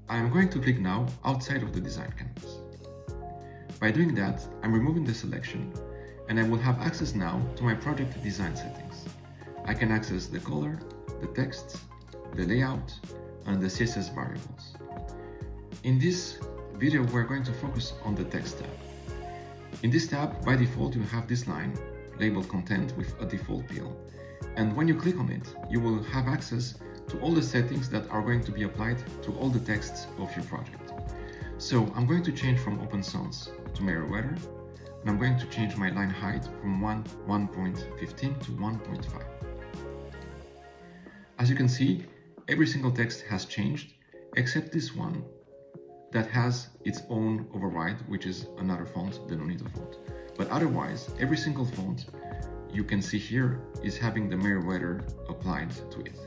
I am going to click now outside of the design canvas. By doing that, I'm removing the selection and I will have access now to my project design settings. I can access the color, the text, the layout, and the CSS variables. In this video, we're going to focus on the text tab. In this tab, by default, you have this line labeled content with a default field. And when you click on it, you will have access to all the settings that are going to be applied to all the texts of your project. So I'm going to change from Open Sans to Meriwether, and I'm going to change my line height from 1.15 to 1.5. As you can see, every single text has changed, except this one that has its own override, which is another font, the Nonito font. But otherwise, every single font you can see here is having the Meriwether applied to it.